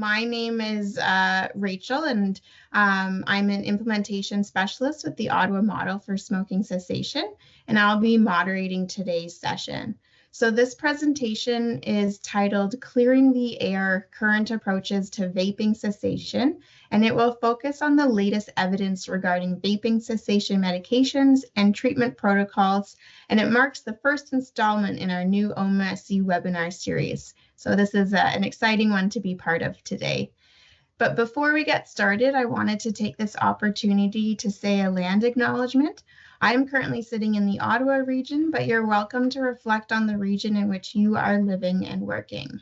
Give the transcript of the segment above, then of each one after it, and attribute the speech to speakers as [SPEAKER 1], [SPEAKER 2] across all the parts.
[SPEAKER 1] My name is Rachel, and I'm an implementation specialist with the Ottawa Model for Smoking Cessation, and I'll be moderating today's session. So this presentation is titled Clearing the Air, Current Approaches to Vaping Cessation, and it will focus on the latest evidence regarding vaping cessation medications and treatment protocols, and it marks the first installment in our new OMSU webinar series. So this is an exciting one to be part of today. But before we get started, I wanted to take this opportunity to say a land acknowledgement. I'm currently sitting in the Ottawa region, but you're welcome to reflect on the region in which you are living and working.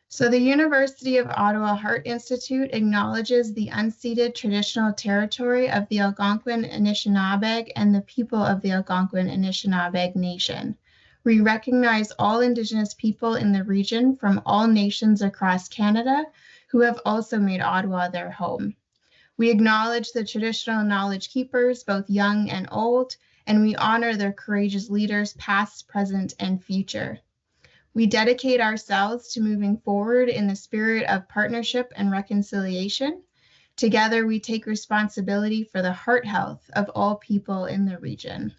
[SPEAKER 1] So the University of Ottawa Heart Institute acknowledges the unceded traditional territory of the Algonquin Anishinaabe and the people of the Algonquin Anishinaabe Nation. We recognize all Indigenous people in the region from all nations across Canada who have also made Ottawa their home. We acknowledge the traditional knowledge keepers, both young and old, and we honor their courageous leaders past, present, and future. We dedicate ourselves to moving forward in the spirit of partnership and reconciliation. Together, we take responsibility for the heart health of all people in the region.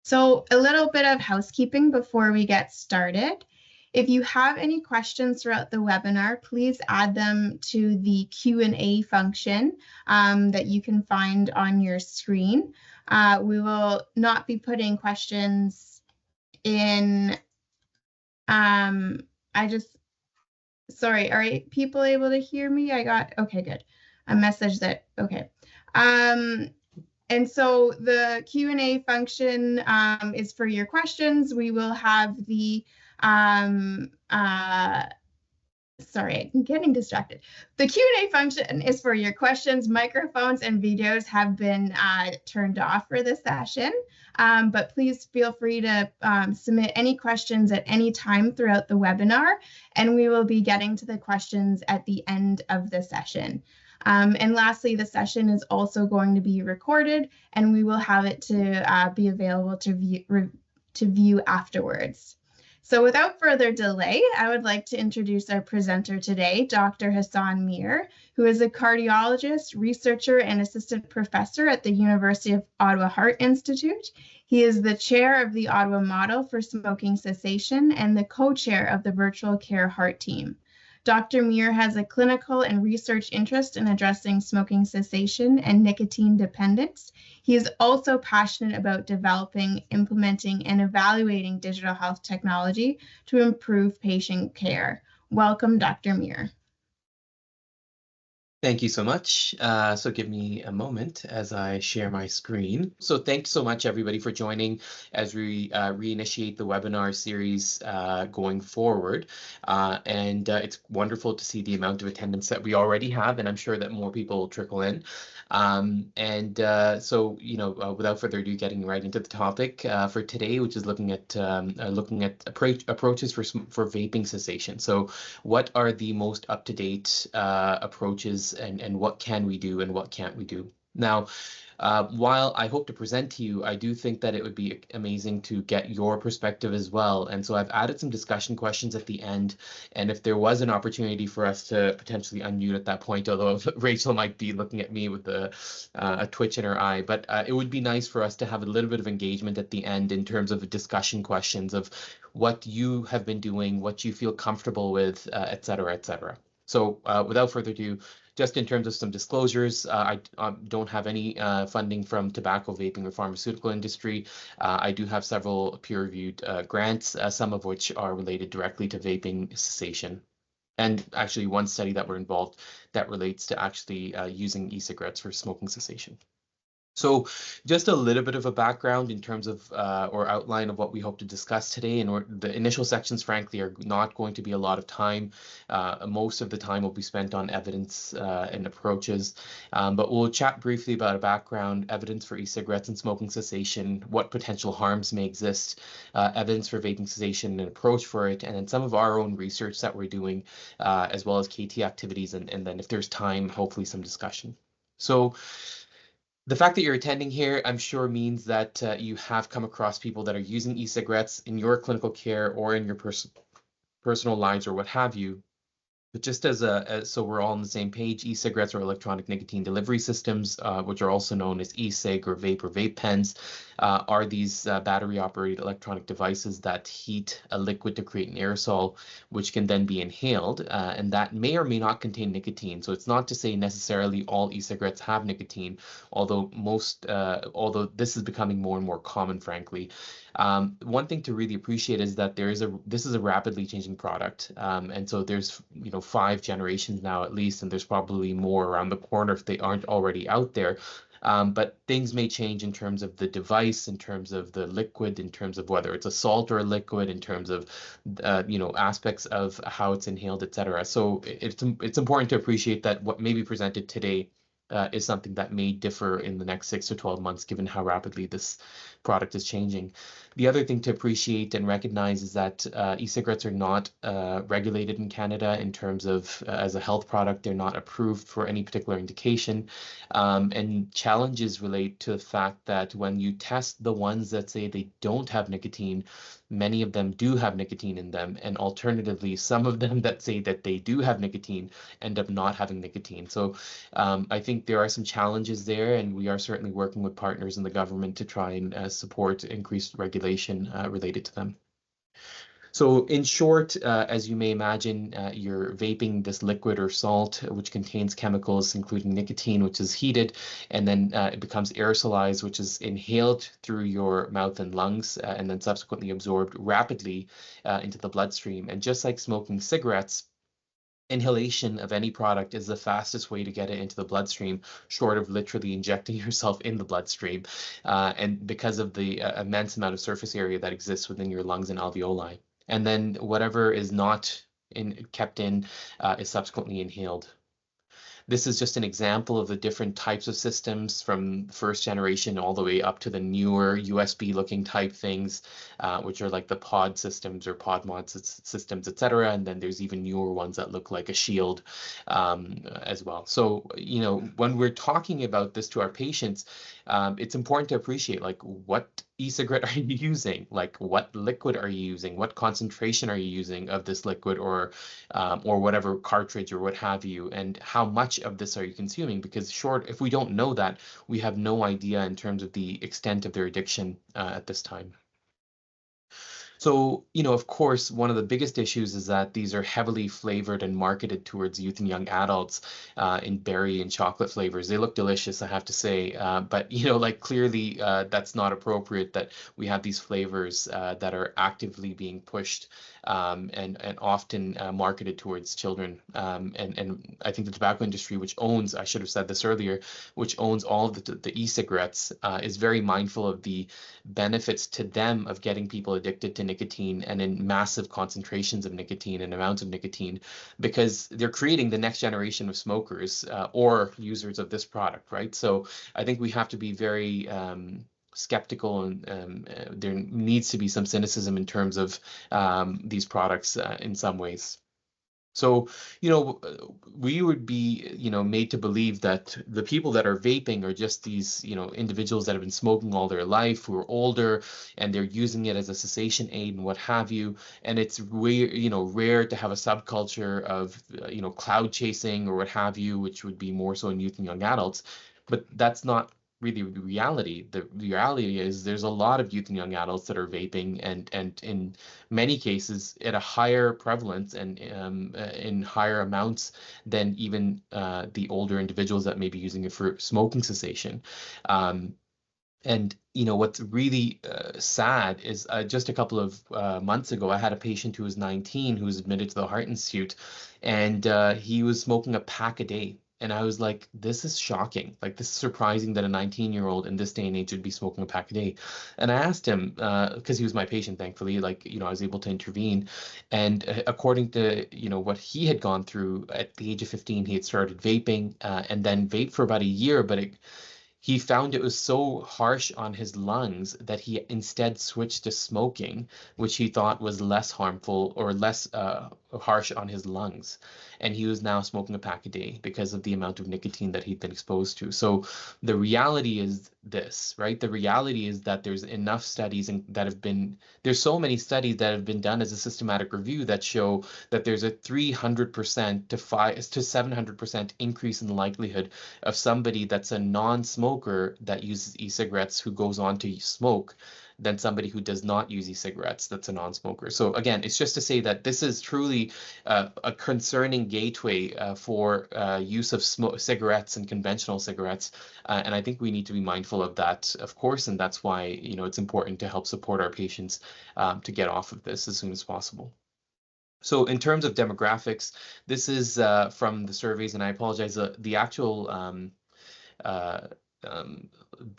[SPEAKER 1] So a little bit of housekeeping before we get started. If you have any questions throughout the webinar, please add them to the Q&A function that you can find on your screen. We will not be putting questions in. Sorry, are people able to hear me? Okay, good. A message that, okay. And so the Q&A function is for your questions. We will have the, sorry, I'm getting distracted. The Q&A function is for your questions. Microphones and videos have been turned off for this session, but please feel free to submit any questions at any time throughout the webinar, and we will be getting to the questions at the end of the session. And lastly, the session is also going to be recorded, and we will have it to be available to view afterwards. So without further delay, I would like to introduce our presenter today, Dr. Hassan Mir, who is a cardiologist, researcher, and assistant professor at the University of Ottawa Heart Institute. He is the chair of the Ottawa Model for Smoking Cessation and the co-chair of the Virtual Care Heart Team. Dr. Mir has a clinical and research interest in addressing smoking cessation and nicotine dependence. He is also passionate about developing, implementing, and evaluating digital health technology to improve patient care. Welcome, Dr. Mir.
[SPEAKER 2] Thank you so much. So give me a moment as I share my screen. So thanks so much, everybody, for joining as we reinitiate the webinar series going forward. It's wonderful to see the amount of attendance that we already have, and I'm sure that more people will trickle in. So, you know, without further ado, getting right into the topic for today, which is looking at approaches for vaping cessation. So what are the most up-to-date approaches, and what can we do and what can't we do? Now, while I hope to present to you, I do think that it would be amazing to get your perspective as well. And so I've added some discussion questions at the end. And if there was an opportunity for us to potentially unmute at that point, although Rachel might be looking at me with a twitch in her eye, but it would be nice for us to have a little bit of engagement at the end in terms of discussion questions of what you have been doing, what you feel comfortable with, et cetera, et cetera. So without further ado, just in terms of some disclosures, I don't have any funding from tobacco, vaping, or pharmaceutical industry. I do have several peer-reviewed grants, some of which are related directly to vaping cessation. And actually one study that we're involved that relates to actually using e-cigarettes for smoking cessation. So just a little bit of a background in terms of or outline of what we hope to discuss today. And the initial sections, frankly, are not going to be a lot of time. Most of the time will be spent on evidence and approaches. But we'll chat briefly about a background, evidence for e-cigarettes and smoking cessation, what potential harms may exist, evidence for vaping cessation and approach for it, and then some of our own research that we're doing, as well as KT activities, and then if there's time, hopefully some discussion. So The fact that you're attending here, I'm sure, means that you have come across people that are using e-cigarettes in your clinical care or in your personal lives or what have you. But just so we're all on the same page, e-cigarettes or electronic nicotine delivery systems, which are also known as e-cig or vape pens, are these battery-operated electronic devices that heat a liquid to create an aerosol, which can then be inhaled, and that may or may not contain nicotine. So it's not to say necessarily all e-cigarettes have nicotine, although this is becoming more and more common, frankly. One thing to really appreciate is that this is a rapidly changing product, and so there's 5 generations now at least, and there's probably more around the corner if they aren't already out there. But things may change in terms of the device, in terms of the liquid, in terms of whether it's a salt or a liquid, in terms of aspects of how it's inhaled, etc. So it's important to appreciate that what may be presented today is something that may differ in the next 6 to 12 months, given how rapidly this product is changing. The other thing to appreciate and recognize is that e-cigarettes are not regulated in Canada in terms of as a health product. They're not approved for any particular indication. And challenges relate to the fact that when you test the ones that say they don't have nicotine, many of them do have nicotine in them. And alternatively, some of them that say that they do have nicotine end up not having nicotine. So I think there are some challenges there, and we are certainly working with partners in the government to try and support increased regulation related to them. So in short, as you may imagine, you're vaping this liquid or salt, which contains chemicals, including nicotine, which is heated, and then it becomes aerosolized, which is inhaled through your mouth and lungs, and then subsequently absorbed rapidly into the bloodstream. And just like smoking cigarettes, inhalation of any product is the fastest way to get it into the bloodstream, short of literally injecting yourself in the bloodstream, and because of the immense amount of surface area that exists within your lungs and alveoli. And then whatever is not kept in is subsequently inhaled. This is just an example of the different types of systems from first generation all the way up to the newer USB looking type things, which are like the pod systems or pod mod systems, etc. And then there's even newer ones that look like a shield as well. So, when we're talking about this to our patients, it's important to appreciate like what e-cigarette are you using? Like what liquid are you using? What concentration are you using of this liquid or whatever cartridge or what have you? And how much of this are you consuming? Because if we don't know that, we have no idea in terms of the extent of their addiction at this time. So, of course, one of the biggest issues is that these are heavily flavored and marketed towards youth and young adults in berry and chocolate flavors. They look delicious, I have to say, but like clearly that's not appropriate that we have these flavors that are actively being pushed and often marketed towards children. And I think the tobacco industry, which owns, I should have said this earlier, which owns all of the e-cigarettes, is very mindful of the benefits to them of getting people addicted to nicotine and in massive concentrations of nicotine and amounts of nicotine, because they're creating the next generation of smokers or users of this product, right? So I think we have to be very skeptical, and there needs to be some cynicism in terms of these products in some ways. So, we would be, made to believe that the people that are vaping are just these, individuals that have been smoking all their life, who are older, and they're using it as a cessation aid and what have you. And it's rare to have a subculture of, cloud chasing or what have you, which would be more so in youth and young adults. But that's not really the reality. The reality is there's a lot of youth and young adults that are vaping, and in many cases at a higher prevalence and in higher amounts than even the older individuals that may be using it for smoking cessation. And what's really sad is just a couple of months ago, I had a patient who was 19 who was admitted to the Heart Institute, and he was smoking a pack a day. And I was like, this is shocking. Like, this is surprising that a 19-year-old in this day and age would be smoking a pack a day. And I asked him, because he was my patient, thankfully, like, I was able to intervene. And according to, what he had gone through at the age of 15, he had started vaping and then vaped for about a year, but he found it was so harsh on his lungs that he instead switched to smoking, which he thought was less harmful or less harsh on his lungs. And he was now smoking a pack a day because of the amount of nicotine that he'd been exposed to. So the reality is this, right? The reality is that there's enough studies that have been, there's so many studies that have been done as a systematic review that show that there's a 300% to 700% increase in the likelihood of somebody that's a non-smoker that uses e-cigarettes who goes on to smoke than somebody who does not use e-cigarettes that's a non-smoker. So again, it's just to say that this is truly a concerning gateway for use of cigarettes and conventional cigarettes. And I think we need to be mindful of that, of course, and that's why, you know, it's important to help support our patients to get off of this as soon as possible. So in terms of demographics, this is from the surveys, and I apologize, the actual uh, um,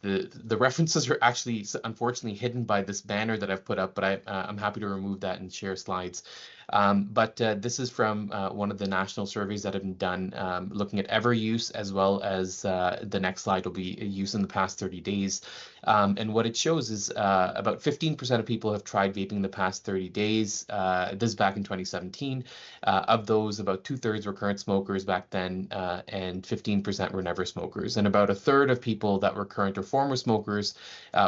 [SPEAKER 2] the references are actually unfortunately hidden by this banner that I've put up, but I'm happy to remove that and share slides. But this is from one of the national surveys that have been done looking at ever use, as well as the next slide will be use in the past 30 days. And what it shows is about 15% of people have tried vaping in the past 30 days. This is back in 2017. Of those, about 2/3 were current smokers back then, and 15% were never smokers. And about 1/3 of people that were current or former smokers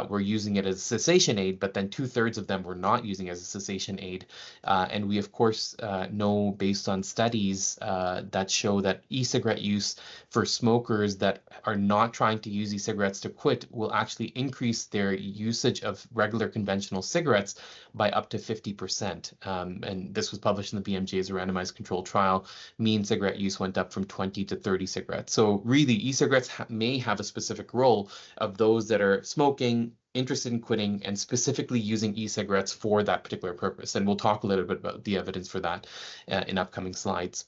[SPEAKER 2] were using it as a cessation aid, but then 2/3 of them were not using it as a cessation aid. And we, of course, know based on studies that show that e-cigarette use for smokers that are not trying to use e-cigarettes to quit will actually increase their usage of regular conventional cigarettes by up to 50%. And this was published in the BMJ as a randomized controlled trial. Mean cigarette use went up from 20 to 30 cigarettes. So really, e-cigarettes may have a specific role of those that are smoking, interested in quitting, and specifically using e-cigarettes for that particular purpose. And we'll talk a little bit about the evidence for that in upcoming slides.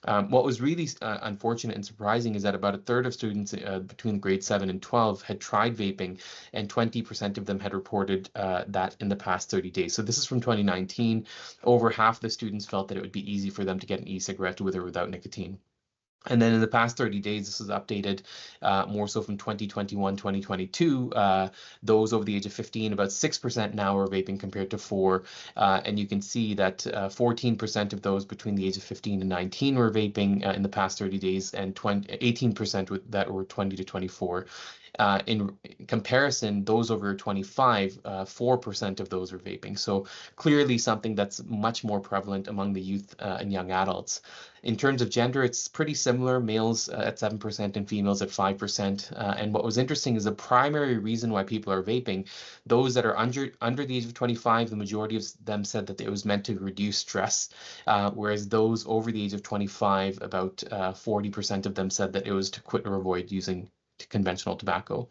[SPEAKER 2] What was really unfortunate and surprising is that about 1/3 of students between grade 7 and 12 had tried vaping, and 20% of them had reported that in the past 30 days. So this is from 2019. Over half the students felt that it would be easy for them to get an e-cigarette with or without nicotine. And then in the past 30 days, this is updated more so from 2021, 2022. Those over the age of 15, about 6% now are vaping compared to 4%. And you can see that 14% of those between the age of 15 and 19 were vaping in the past 30 days, and 18% that were 20 to 24. In comparison, those over 25, 4% of those are vaping. So clearly something that's much more prevalent among the youth and young adults. In terms of gender, it's pretty similar, males at 7% and females at 5%. And what was interesting is the primary reason why people are vaping, those that are under the age of 25, the majority of them said that it was meant to reduce stress, whereas those over the age of 25, about 40% of them said that it was to quit or avoid using conventional tobacco.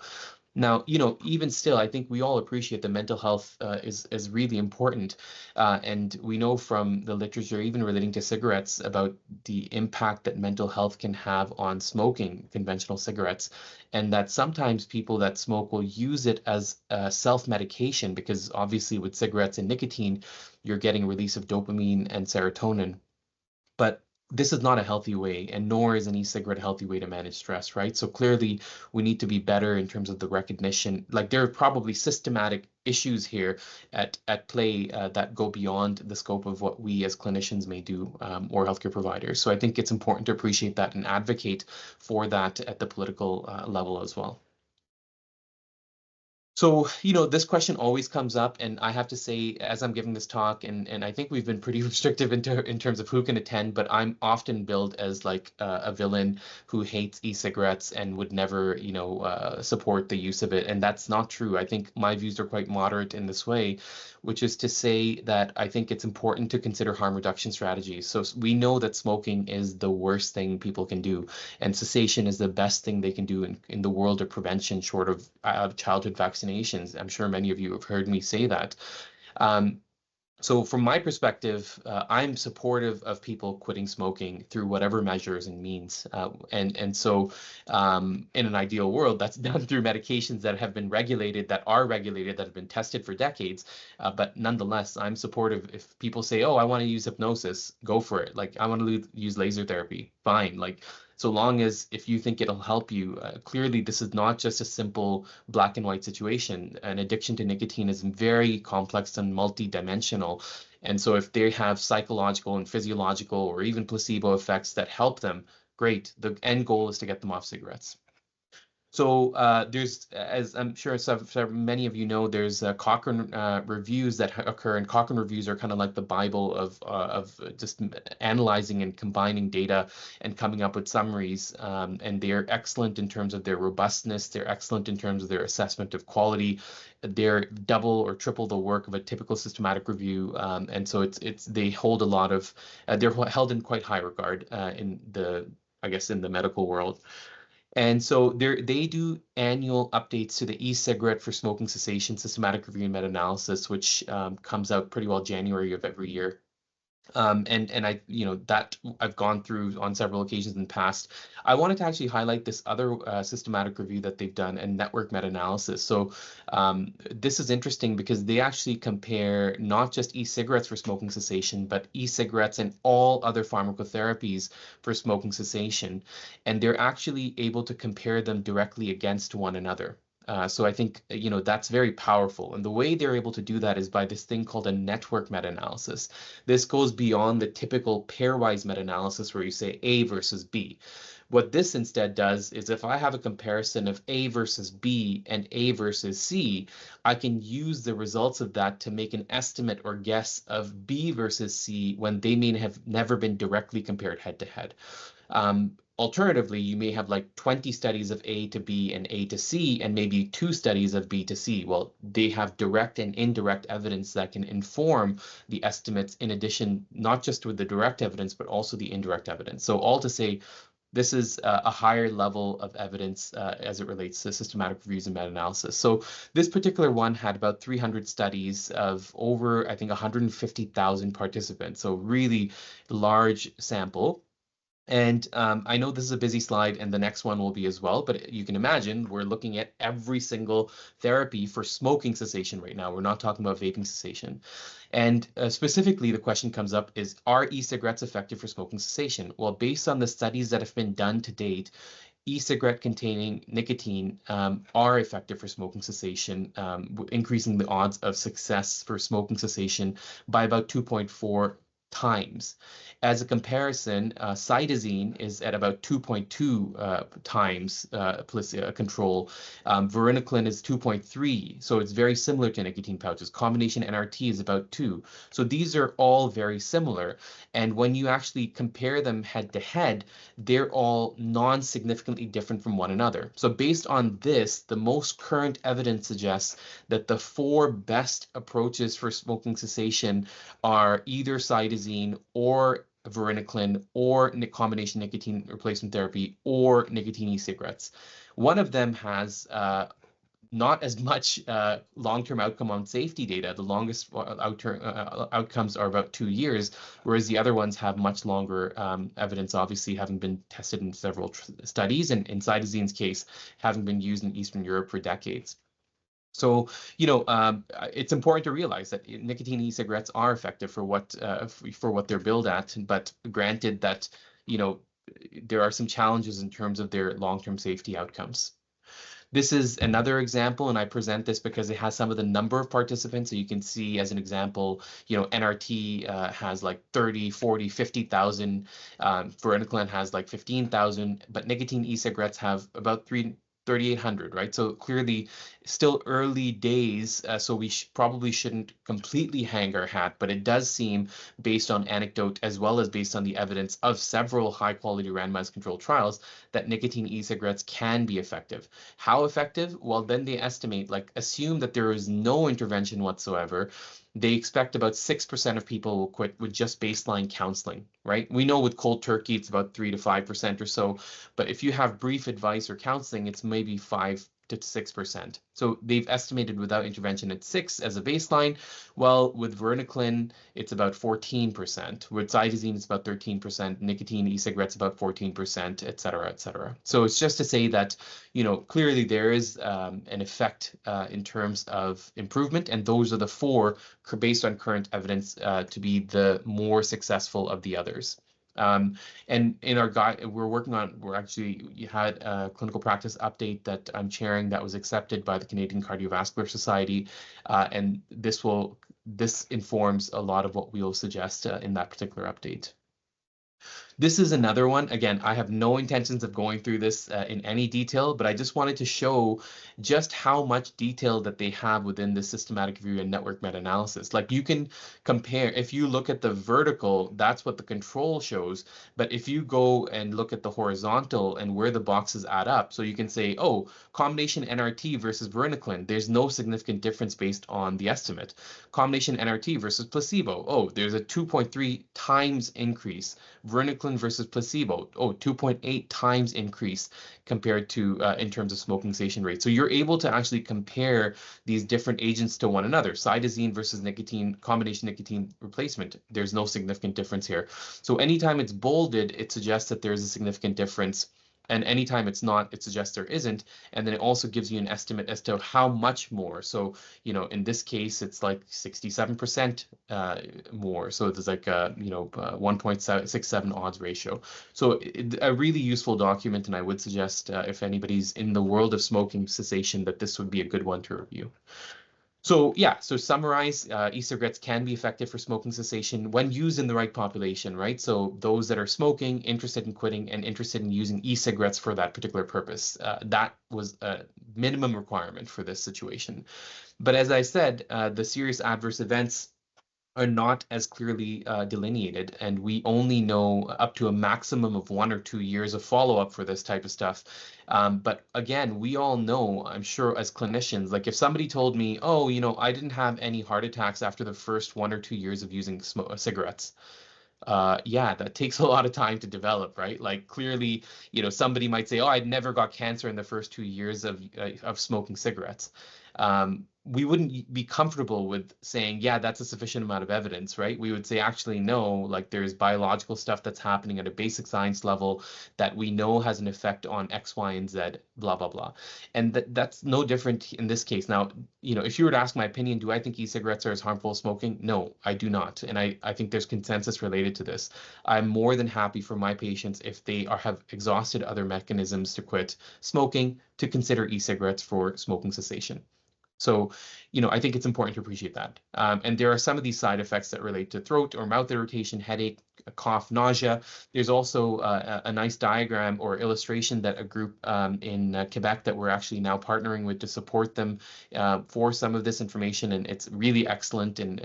[SPEAKER 2] Now, you know, even still, I think we all appreciate that mental health is really important. And we know from the literature, even relating to cigarettes, about the impact that mental health can have on smoking conventional cigarettes. And that sometimes people that smoke will use it as a self-medication, because obviously with cigarettes and nicotine, you're getting release of dopamine and serotonin. But this is not a healthy way, and nor is an e-cigarette a healthy way to manage stress, right? So clearly we need to be better in terms of the recognition. Like there are probably systematic issues here at play that go beyond the scope of what we as clinicians may do or healthcare providers. So I think it's important to appreciate that and advocate for that at the political level as well. So, you know, this question always comes up, and I have to say, as I'm giving this talk, and I think we've been pretty restrictive in terms of who can attend, but I'm often billed as like a villain who hates e-cigarettes and would never, you know, support the use of it. And that's not true. I think my views are quite moderate in this way, which is to say that I think it's important to consider harm reduction strategies. So we know that smoking is the worst thing people can do, and cessation is the best thing they can do in the world of prevention, short of childhood vaccinations. I'm sure many of you have heard me say that. So from my perspective, I'm supportive of people quitting smoking through whatever measures and means. And so in an ideal world, that's done through medications that have been regulated, that have been tested for decades. But nonetheless, I'm supportive. If people say, oh, I want to use hypnosis, go for it. Like, I want to use laser therapy, fine. Like, so long as if you think it'll help you. Clearly, this is not just a simple black and white situation. An addiction to nicotine is very complex and multidimensional. And so if they have psychological and physiological or even placebo effects that help them, great. The end goal is to get them off cigarettes. So there's, as I'm sure many of you know, there's Cochrane reviews that occur, and Cochrane reviews are kind of like the Bible of just analyzing and combining data and coming up with summaries. And they're excellent in terms of their robustness. They're excellent in terms of their assessment of quality. They're double or triple the work of a typical systematic review, and so they hold a lot of they're held in quite high regard in the, I guess, in the medical world. And so they do annual updates to the e-cigarette for smoking cessation systematic review and meta-analysis, which comes out pretty well January of every year. And I, that I've gone through on several occasions in the past. I wanted to actually highlight this other systematic review that they've done and network meta-analysis. So this is interesting because they actually compare not just e-cigarettes for smoking cessation, but e-cigarettes and all other pharmacotherapies for smoking cessation. And they're actually able to compare them directly against one another. So I think, that's very powerful. And the way they're able to do that is by this thing called a network meta-analysis. This goes beyond the typical pairwise meta-analysis where you say A versus B. What this instead does is if I have a comparison of A versus B and A versus C, I can use the results of that to make an estimate or guess of B versus C when they may have never been directly compared head to head. Alternatively, you may have like 20 studies of A to B and A to C, and maybe 2 studies of B to C. Well, they have direct and indirect evidence that can inform the estimates in addition, not just with the direct evidence, but also the indirect evidence. So all to say, this is a higher level of evidence as it relates to systematic reviews and meta-analysis. So this particular one had about 300 studies of over, I think, 150,000 participants. So really large sample. And I know this is a busy slide and the next one will be as well, but you can imagine we're looking at every single therapy for smoking cessation right now. We're not talking about vaping cessation. And specifically, the question comes up is, are e-cigarettes effective for smoking cessation? Well, based on the studies that have been done to date, e-cigarette containing nicotine are effective for smoking cessation, increasing the odds of success for smoking cessation by about 2.4 times. As a comparison, cytosine is at about 2.2 times control. Varenicline is 2.3, so it's very similar to nicotine pouches. Combination NRT is about 2. So these are all very similar. And when you actually compare them head to head, they're all non-significantly different from one another. So based on this, the most current evidence suggests that the 4 best approaches for smoking cessation are either cytosine or varenicline or combination nicotine replacement therapy or nicotine e-cigarettes. One of them has not as much long-term outcome on safety data. The longest outcomes are about 2 years, whereas the other ones have much longer evidence, obviously having been tested in several studies, and in cytosine's case, having been used in Eastern Europe for decades. So, it's important to realize that nicotine e-cigarettes are effective for what they're billed at, but granted that, there are some challenges in terms of their long-term safety outcomes. This is another example, and I present this because it has some of the number of participants. So you can see as an example, NRT has like 30, 40, 50,000. Varenicline has like 15,000, but nicotine e-cigarettes have about 3,800, right? So clearly still early days, so we probably shouldn't completely hang our hat, but it does seem, based on anecdote as well as based on the evidence of several high-quality randomized controlled trials, that nicotine e-cigarettes can be effective. How effective? Well, then they estimate, assume that there is no intervention whatsoever. They expect about 6% of people will quit with just baseline counseling, right? We know with cold turkey, it's about 3 to 5% or so. But if you have brief advice or counseling, it's maybe 5 to 6%. So they've estimated without intervention at 6 as a baseline. Well, with varenicline, it's about 14%. With cytosine, it's about 13%. Nicotine e-cigarettes about 14%, et cetera, et cetera. So it's just to say that, clearly there is an effect in terms of improvement, and those are the 4 based on current evidence to be the more successful of the others. And in our guide, we're actually, you had a clinical practice update that I'm chairing that was accepted by the Canadian Cardiovascular Society. And this informs a lot of what we'll suggest in that particular update. This is another one. Again, I have no intentions of going through this in any detail, but I just wanted to show just how much detail that they have within the systematic review and network meta-analysis. Like, you can compare, if you look at the vertical, that's what the control shows. But if you go and look at the horizontal and where the boxes add up, so you can say, oh, combination NRT versus varenicline, there's no significant difference based on the estimate. Combination NRT versus placebo, oh, there's a 2.3 times increase. Varenicline versus placebo, 2.8 times increase compared to in terms of smoking cessation rate. So you're able to actually compare these different agents to one another. Cytosine versus nicotine, combination nicotine replacement, there's no significant difference here. So anytime it's bolded, it suggests that there's a significant difference. And anytime it's not, it suggests there isn't. And then it also gives you an estimate as to how much more. So, in this case, it's like 67% more. So there's like a, 1.67 odds ratio. So a really useful document. And I would suggest if anybody's in the world of smoking cessation, that this would be a good one to review. So summarize, e-cigarettes can be effective for smoking cessation when used in the right population, right? So those that are smoking, interested in quitting, and interested in using e-cigarettes for that particular purpose. That was a minimum requirement for this situation. But as I said, the serious adverse events are not as clearly delineated, and we only know up to a maximum of 1 or 2 years of follow-up for this type of stuff. But again, we all know, I'm sure as clinicians, like if somebody told me, oh, I didn't have any heart attacks after the first 1 or 2 years of using cigarettes. Yeah, that takes a lot of time to develop, right? Like clearly, somebody might say, oh, I'd never got cancer in the first 2 years of smoking cigarettes. We wouldn't be comfortable with saying, yeah, that's a sufficient amount of evidence, right? We would say, actually, no, like there's biological stuff that's happening at a basic science level that we know has an effect on X, Y, and Z, blah, blah, blah. And that's no different in this case. Now, if you were to ask my opinion, do I think e-cigarettes are as harmful as smoking? No, I do not. And I think there's consensus related to this. I'm more than happy for my patients, if they have exhausted other mechanisms to quit smoking, to consider e-cigarettes for smoking cessation. So, I think it's important to appreciate that. And there are some of these side effects that relate to throat or mouth irritation, headache, cough, nausea. There's also a nice diagram or illustration that a group in Quebec that we're actually now partnering with to support them for some of this information, and it's really excellent. And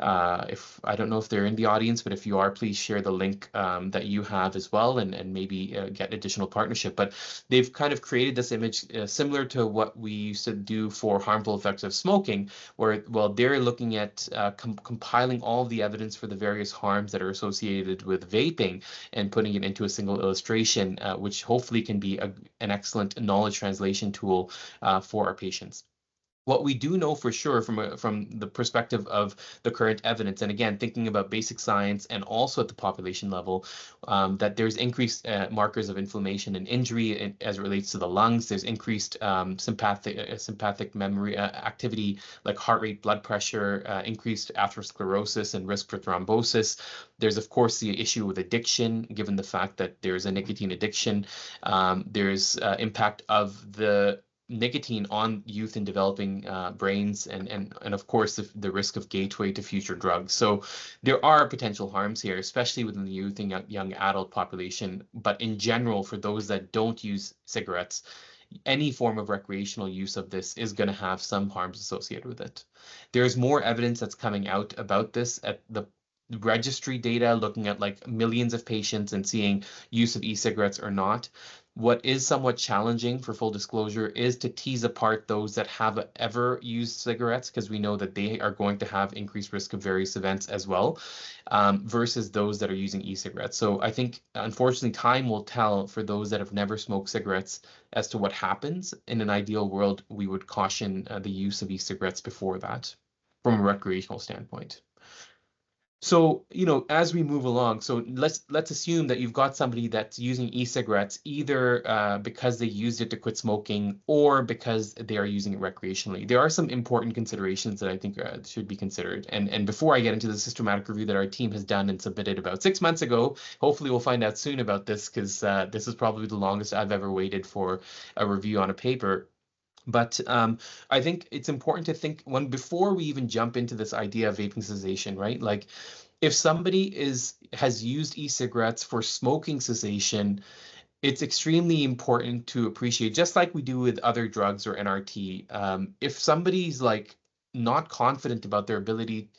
[SPEAKER 2] if I don't know if they're in the audience, but if you are, please share the link that you have as well, and maybe get additional partnership. But they've kind of created this image similar to what we used to do for harmful effects of smoking, where, well, they're looking at compiling all of the evidence for the various harms that are associated with vaping and putting it into a single illustration, which hopefully can be an excellent knowledge translation tool for our patients. What we do know for sure from the perspective of the current evidence, and again, thinking about basic science and also at the population level, that there's increased markers of inflammation and injury as it relates to the lungs. There's increased sympathetic memory activity, like heart rate, blood pressure, increased atherosclerosis and risk for thrombosis. There's, of course, the issue with addiction, given the fact that there's a nicotine addiction. There's impact of the nicotine on youth and developing brains, and of course the risk of gateway to future drugs. So there are potential harms here, especially within the youth and young adult population. But in general, for those that don't use cigarettes, any form of recreational use of this is going to have some harms associated with it. There's more evidence that's coming out about this at the registry data, looking at like millions of patients and seeing use of e-cigarettes or not. What is somewhat challenging, for full disclosure, is to tease apart those that have ever used cigarettes, because we know that they are going to have increased risk of various events as well, versus those that are using e-cigarettes. So I think, unfortunately, time will tell for those that have never smoked cigarettes as to what happens. In an ideal world, we would caution the use of e-cigarettes before that, from a recreational standpoint. So, as we move along, so let's assume that you've got somebody that's using e-cigarettes either because they used it to quit smoking or because they are using it recreationally. There are some important considerations that I think should be considered. And before I get into the systematic review that our team has done and submitted about 6 months ago, hopefully we'll find out soon about this because this is probably the longest I've ever waited for a review on a paper. But I think it's important to think before we even jump into this idea of vaping cessation, right? Like if somebody has used e-cigarettes for smoking cessation, it's extremely important to appreciate, just like we do with other drugs or NRT. If somebody's like not confident about their ability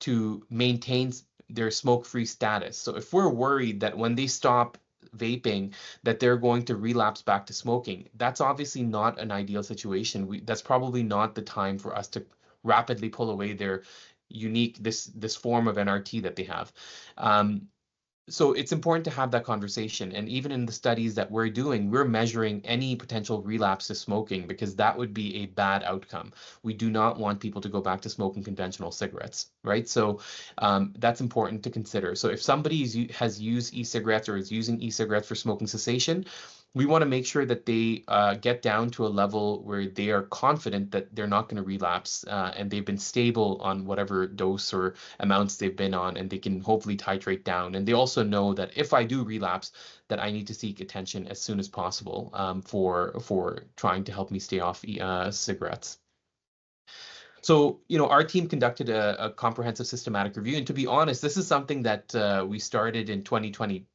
[SPEAKER 2] to maintain their smoke-free status. So if we're worried that when they stop vaping that they're going to relapse back to smoking, that's obviously not an ideal situation. That's probably not the time for us to rapidly pull away their unique this form of NRT that they have. So it's important to have that conversation. And even in the studies that we're doing, we're measuring any potential relapse to smoking because that would be a bad outcome. We do not want people to go back to smoking conventional cigarettes, right? So that's important to consider. So if somebody has used e-cigarettes or is using e-cigarettes for smoking cessation, we want to make sure that they get down to a level where they are confident that they're not going to relapse and they've been stable on whatever dose or amounts they've been on, and they can hopefully titrate down. And they also know that if I do relapse, that I need to seek attention as soon as possible for trying to help me stay off cigarettes. So, our team conducted a comprehensive systematic review, and to be honest, this is something that we started in 2020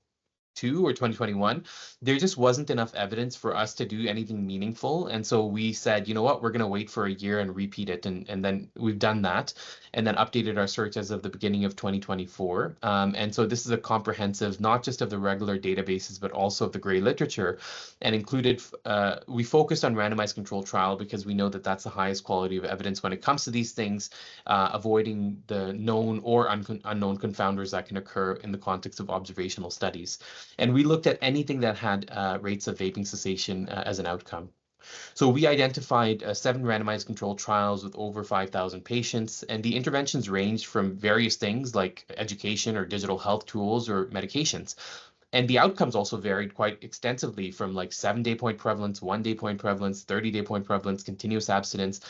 [SPEAKER 2] or 2021, there just wasn't enough evidence for us to do anything meaningful. And so we said, you know what, we're going to wait for a year and repeat it. And then we've done that and then updated our search as of the beginning of 2024. And so this is a comprehensive, not just of the regular databases, but also of the gray literature, and included, we focused on randomized control trial because we know that that's the highest quality of evidence when it comes to these things, avoiding the known or unknown confounders that can occur in the context of observational studies. And we looked at anything that had rates of vaping cessation as an outcome. So we identified 7 randomized controlled trials with over 5,000 patients, and the interventions ranged from various things like education or digital health tools or medications. And the outcomes also varied quite extensively from like 7-day point prevalence, 1-day point prevalence, 30-day point prevalence, continuous abstinence.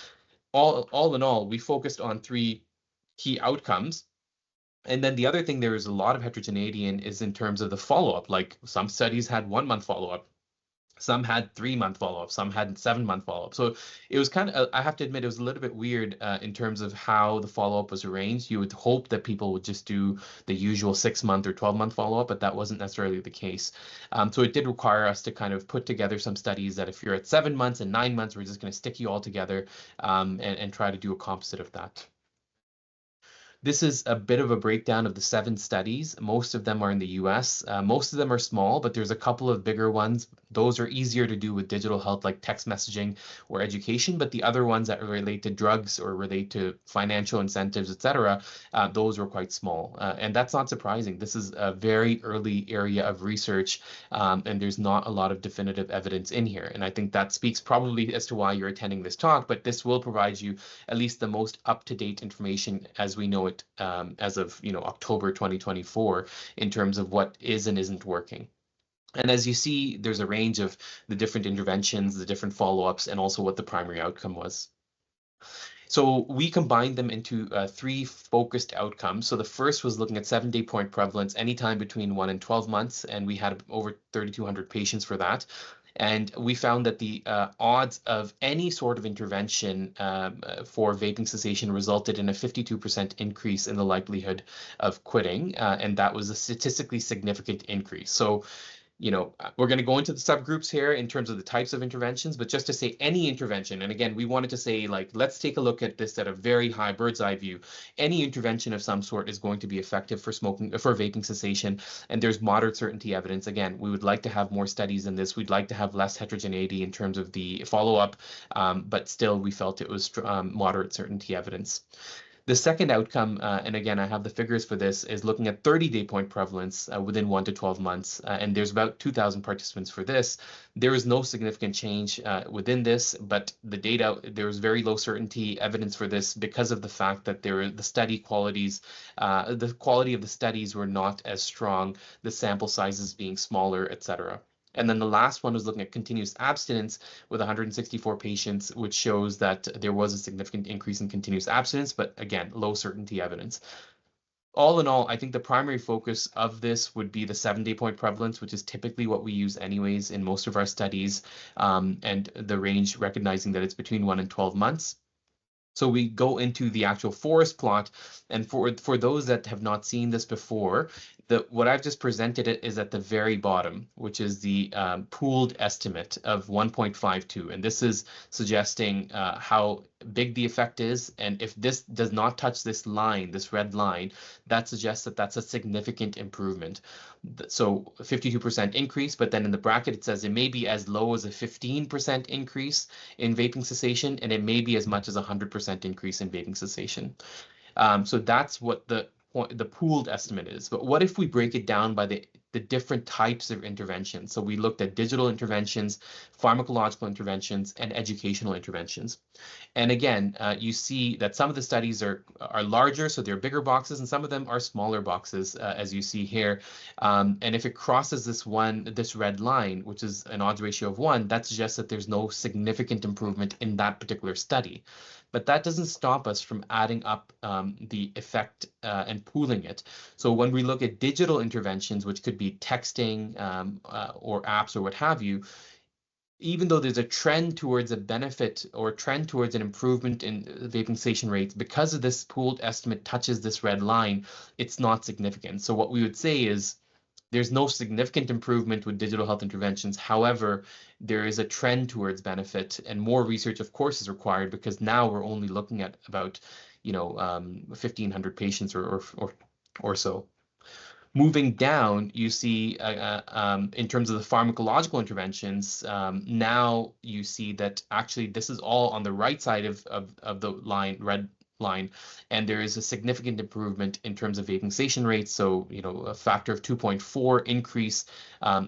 [SPEAKER 2] All in all, we focused on 3 key outcomes. And then the other thing there is a lot of heterogeneity in is in terms of the follow-up. Like some studies had 1-month follow-up, some had 3-month follow-up, some had 7-month follow-up. So it was kind of, I have to admit, it was a little bit weird in terms of how the follow-up was arranged. You would hope that people would just do the usual 6-month or 12-month follow-up, but that wasn't necessarily the case. So it did require us to kind of put together some studies that if you're at 7 months and 9 months, we're just going to stick you all together and try to do a composite of that. This is a bit of a breakdown of the 7 studies. Most of them are in the US. Most of them are small, but there's a couple of bigger ones. Those are easier to do with digital health, like text messaging or education. But the other ones that relate to drugs or relate to financial incentives, etc., those were quite small. And that's not surprising. This is a very early area of research, and there's not a lot of definitive evidence in here. And I think that speaks probably as to why you're attending this talk, but this will provide you at least the most up-to-date information as we know it as of October 2024 in terms of what is and isn't working. And as you see, there's a range of the different interventions, the different follow-ups, and also what the primary outcome was. So we combined them into 3 focused outcomes. So the first was looking at 7-day point prevalence anytime between 1 and 12 months, and we had over 3,200 patients for that. And we found that the odds of any sort of intervention for vaping cessation resulted in a 52% increase in the likelihood of quitting, and that was a statistically significant increase. So we're going to go into the subgroups here in terms of the types of interventions, but just to say any intervention, and again, we wanted to say, like, let's take a look at this at a very high bird's eye view. Any intervention of some sort is going to be effective for vaping cessation, and there's moderate certainty evidence. Again, we would like to have more studies in this. We'd like to have less heterogeneity in terms of the follow-up, but still we felt it was moderate certainty evidence. The second outcome, and again, I have the figures for this, is looking at 30-day point prevalence within 1 to 12 months. And there's about 2,000 participants for this. There is no significant change within this, but the data, there was very low certainty evidence for this because of the fact that the study qualities, the quality of the studies were not as strong, the sample sizes being smaller, etc. And then the last one was looking at continuous abstinence with 164 patients, which shows that there was a significant increase in continuous abstinence, but again, low certainty evidence. All in all, I think the primary focus of this would be the 7-day point prevalence, which is typically what we use anyways in most of our studies, and the range recognizing that it's between 1 and 12 months. So we go into the actual forest plot, and for those that have not seen this before, what I've just presented it is at the very bottom, which is the pooled estimate of 1.52, and this is suggesting how big the effect is, and if this does not touch this line, this red line, that suggests that that's a significant improvement. So 52% increase, but then in the bracket it says it may be as low as a 15% increase in vaping cessation, and it may be as much as 100% increase in vaping cessation. So that's what the pooled estimate is. But what if we break it down by the different types of interventions? So we looked at digital interventions, pharmacological interventions, and educational interventions. And again, you see that some of the studies are larger, so they're bigger boxes, and some of them are smaller boxes, as you see here. And if it crosses this red line, which is an odds ratio of 1, that suggests that there's no significant improvement in that particular study. But that doesn't stop us from adding up the effect and pooling it. So when we look at digital interventions, which could be texting or apps or what have you, even though there's a trend towards a benefit or trend towards an improvement in vaping cessation rates, because of this pooled estimate touches this red line, it's not significant. So what we would say is there's no significant improvement with digital health interventions. However, there is a trend towards benefit, and more research, of course, is required because now we're only looking at about, 1,500 patients or so. Moving down, you see in terms of the pharmacological interventions, now you see that actually this is all on the right side of the red line, and there is a significant improvement in terms of vaping cessation rates. So, a factor of 2.4 increase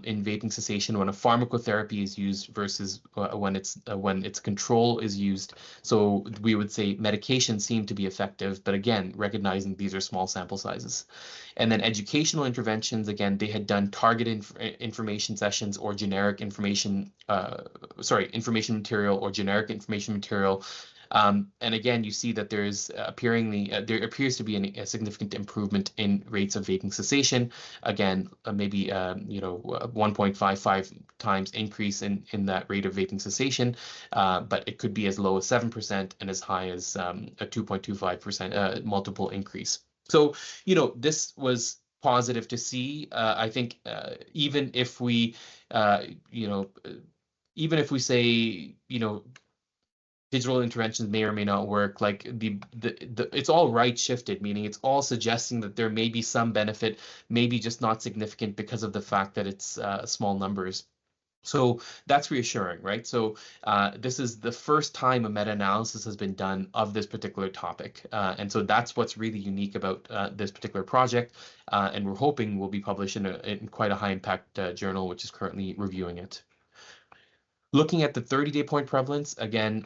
[SPEAKER 2] in vaping cessation when a pharmacotherapy is used versus when its control is used. So we would say medications seem to be effective, but again, recognizing these are small sample sizes. And then educational interventions, again, they had done targeted information sessions or generic information, information material or generic information material. And again, you see that there appears to be a significant improvement in rates of vaping cessation. Again, maybe 1.55 times increase in that rate of vaping cessation, but it could be as low as 7% and as high as a 2.25% multiple increase. So, this was positive to see. I think even if we say, digital interventions may or may not work, like it's all right shifted, meaning it's all suggesting that there may be some benefit, maybe just not significant because of the fact that it's small numbers. So that's reassuring, right? So this is the first time a meta-analysis has been done of this particular topic. And so that's what's really unique about this particular project. And we're hoping will be published in quite a high impact journal, which is currently reviewing it. Looking at the 30-day point prevalence, again,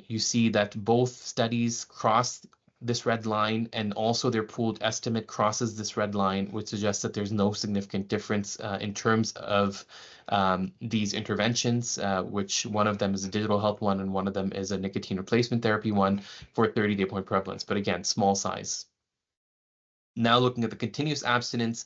[SPEAKER 2] you see that both studies cross this red line, and also their pooled estimate crosses this red line, which suggests that there's no significant difference in terms of these interventions, which one of them is a digital health one and one of them is a nicotine replacement therapy one for 30-day point prevalence, but again, small size. Now looking at the continuous abstinence,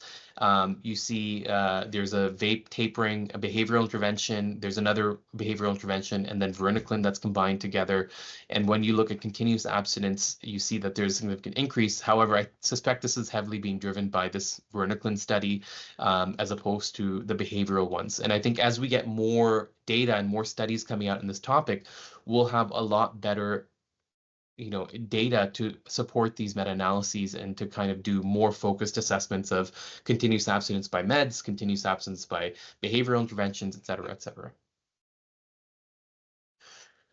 [SPEAKER 2] you see there's a vape tapering, a behavioral intervention, there's another behavioral intervention, and then varenicline that's combined together. And when you look at continuous abstinence, you see that there's a significant increase. However, I suspect this is heavily being driven by this varenicline study as opposed to the behavioral ones. And I think as we get more data and more studies coming out in this topic, we'll have a lot better data to support these meta-analyses and to kind of do more focused assessments of continuous abstinence by meds, continuous abstinence by behavioral interventions, et cetera, et cetera.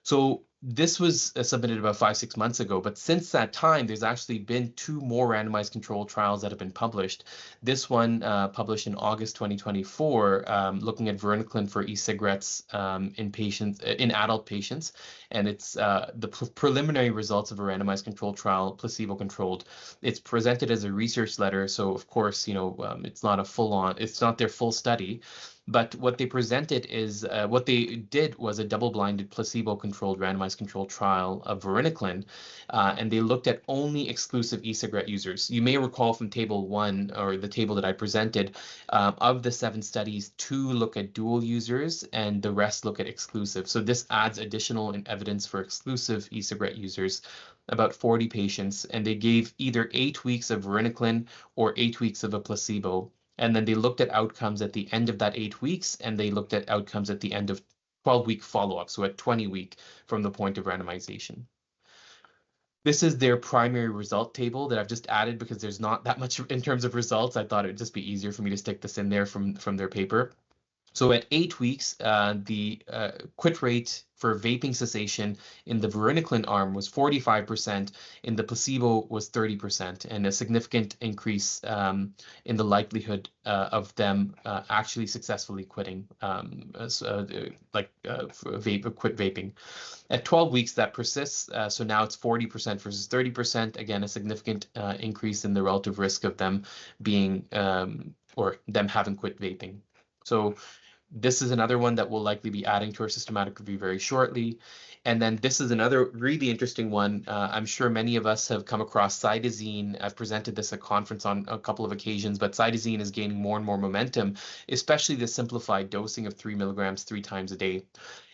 [SPEAKER 2] So this was submitted about 5, 6 months ago, but since that time, there's actually been 2 more randomized controlled trials that have been published. This one published in August 2024, looking at varenicline for e-cigarettes in adult patients, and it's the preliminary results of a randomized controlled trial, placebo-controlled. It's presented as a research letter, so of course, it's not a it's not their full study. But what they presented is what they did was a double-blinded, placebo-controlled, randomized controlled trial of varenicline, and they looked at only exclusive e-cigarette users. You may recall from table 1, or the table that I presented, of the 7 studies, 2 look at dual users and the rest look at exclusive. So this adds additional evidence for exclusive e-cigarette users, about 40 patients, and they gave either 8 weeks of varenicline or 8 weeks of a placebo. And then they looked at outcomes at the end of that 8 weeks, and they looked at outcomes at the end of 12-week follow-up, so at 20-week from the point of randomization. This is their primary result table that I've just added because there's not that much in terms of results. I thought it would just be easier for me to stick this in there from their paper. So at 8 weeks, the quit rate for vaping cessation in the varenicline arm was 45%, in the placebo was 30%, and a significant increase in the likelihood of them actually successfully quitting, quit vaping. At 12 weeks, that persists, so now it's 40% versus 30%, again, a significant increase in the relative risk of them being, or them having quit vaping. So this is another one that we'll likely be adding to our systematic review very shortly. And then this is another really interesting one. I'm sure many of us have come across cytosine. I've presented this at conference on a couple of occasions, but cytosine is gaining more and more momentum, especially the simplified dosing of 3 milligrams 3 times a day.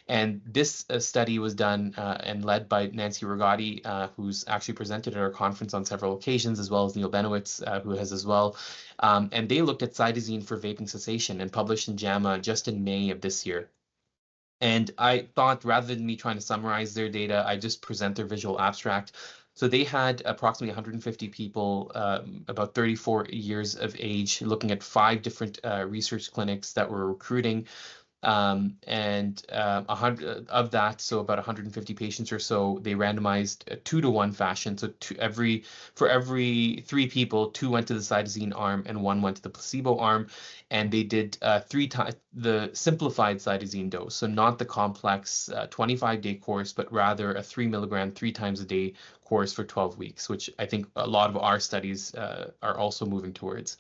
[SPEAKER 2] And this study was done and led by Nancy Rigotti, who's actually presented at our conference on several occasions, as well as Neil Benowitz, who has as well. And they looked at cytosine for vaping cessation and published in JAMA just in May of this year. And I thought, rather than me trying to summarize their data, I just present their visual abstract. So they had approximately 150 people, about 34 years of age, looking at 5 different research clinics that were recruiting. And 100 of that, so about 150 patients or so, they randomized a 2-to-1 fashion. So for every 3 people, 2 went to the cytosine arm and 1 went to the placebo arm. And they did 3 times the simplified cytosine dose, so not the complex 25-day course, but rather a 3 milligram 3 times a day course for 12 weeks, which I think a lot of our studies are also moving towards.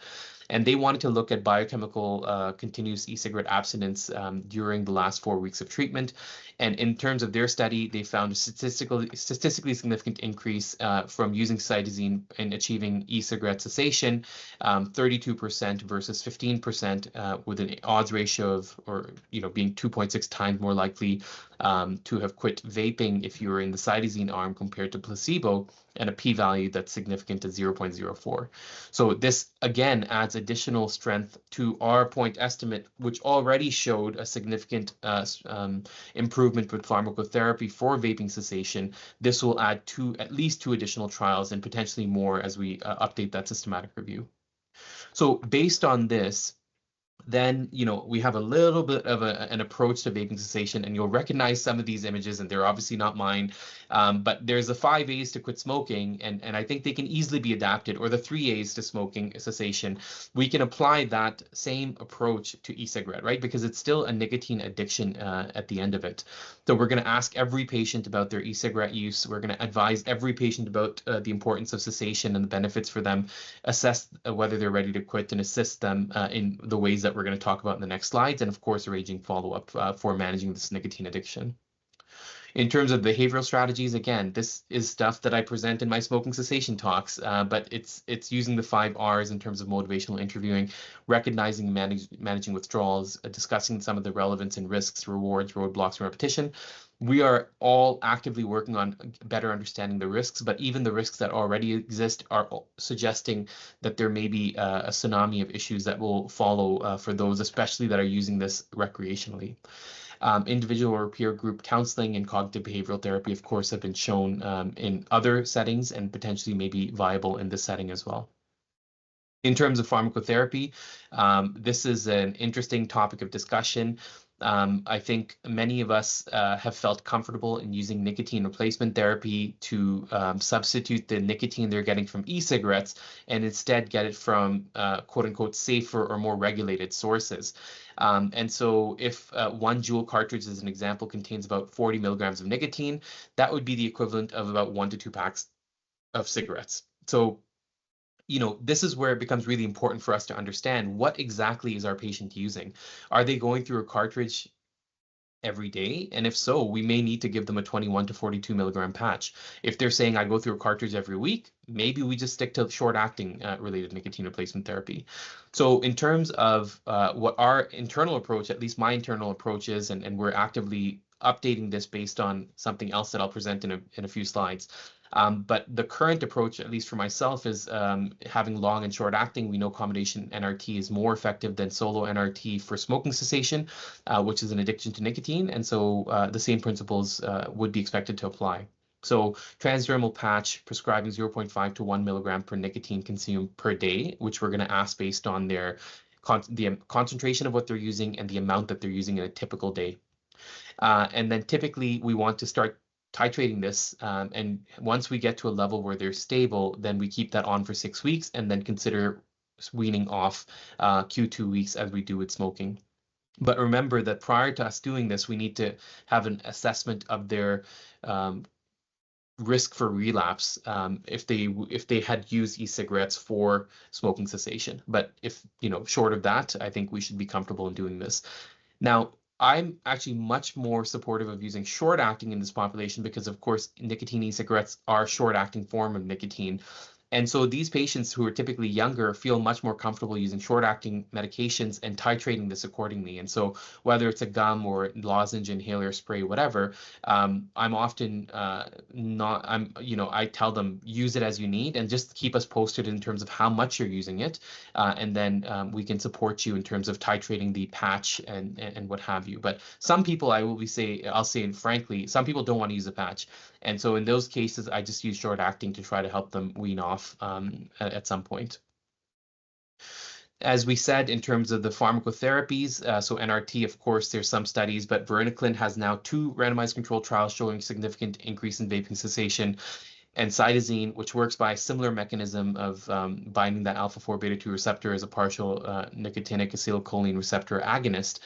[SPEAKER 2] And they wanted to look at biochemical continuous e-cigarette abstinence during the last 4 weeks of treatment. And in terms of their study, they found a statistically significant increase from using cytosine in achieving e-cigarette cessation, 32% versus 15%, with an odds ratio of, being 2.6 times more likely to have quit vaping if you were in the cytosine arm compared to placebo, and a p-value that's significant at 0.04. So this, again, adds additional strength to our point estimate, which already showed a significant improvement with pharmacotherapy for vaping cessation. This will add at least 2 additional trials and potentially more as we update that systematic review. So based on this, then we have a little bit of an approach to vaping cessation, and you'll recognize some of these images, and they're obviously not mine, but there's the 5 A's to quit smoking, and I think they can easily be adapted, or the 3 A's to smoking cessation. We can apply that same approach to e-cigarette, right? Because it's still a nicotine addiction at the end of it. So we're going to ask every patient about their e-cigarette use. We're going to advise every patient about the importance of cessation and the benefits for them, assess whether they're ready to quit, and assist them in the ways that we're going to talk about in the next slides, and of course, arranging follow-up for managing this nicotine addiction. In terms of behavioral strategies, again, this is stuff that I present in my smoking cessation talks, but it's using the 5 R's in terms of motivational interviewing, recognizing managing withdrawals, discussing some of the relevance and risks, rewards, roadblocks, and repetition. We are all actively working on better understanding the risks, but even the risks that already exist are suggesting that there may be a tsunami of issues that will follow for those, especially that are using this recreationally. Individual or peer group counseling and cognitive behavioral therapy, of course, have been shown in other settings and potentially may be viable in this setting as well. In terms of pharmacotherapy, this is an interesting topic of discussion. I think many of us have felt comfortable in using nicotine replacement therapy to substitute the nicotine they're getting from e-cigarettes and instead get it from quote unquote safer or more regulated sources. And so if one Juul cartridge, as an example, contains about 40 milligrams of nicotine, that would be the equivalent of about 1 to 2 packs of cigarettes. So this is where it becomes really important for us to understand what exactly is our patient using. Are they going through a cartridge every day? And if so, we may need to give them a 21 to 42 milligram patch. If they're saying I go through a cartridge every week, maybe we just stick to short acting related nicotine replacement therapy. So in terms of what our internal approach, at least my internal approach is, and we're actively updating this based on something else that I'll present in a few slides. But the current approach, at least for myself, is having long and short acting. We know combination NRT is more effective than solo NRT for smoking cessation, which is an addiction to nicotine. And so the same principles would be expected to apply. So transdermal patch prescribing 0.5 to 1 milligram per nicotine consumed per day, which we're going to ask based on the concentration of what they're using and the amount that they're using in a typical day. And then typically we want to start titrating this. And once we get to a level where they're stable, then we keep that on for 6 weeks and then consider weaning off Q2 weeks as we do with smoking. But remember that prior to us doing this, we need to have an assessment of their risk for relapse if they had used e-cigarettes for smoking cessation. But if short of that, I think we should be comfortable in doing this. Now, I'm actually much more supportive of using short acting in this population because, of course, nicotine e-cigarettes are a short acting form of nicotine. And so these patients who are typically younger feel much more comfortable using short-acting medications and titrating this accordingly. And so whether it's a gum or lozenge, inhaler, spray, whatever, I'm often I tell them use it as you need and just keep us posted in terms of how much you're using it. And then we can support you in terms of titrating the patch and what have you. But some people, I'll say frankly, some people don't want to use a patch. And so in those cases, I just use short acting to try to help them wean off at some point. As we said, in terms of the pharmacotherapies, so NRT, of course, there's some studies, but varenicline has now 2 randomized controlled trials showing significant increase in vaping cessation. And cytosine, which works by a similar mechanism of binding that alpha-4 beta-2 receptor as a partial nicotinic acetylcholine receptor agonist.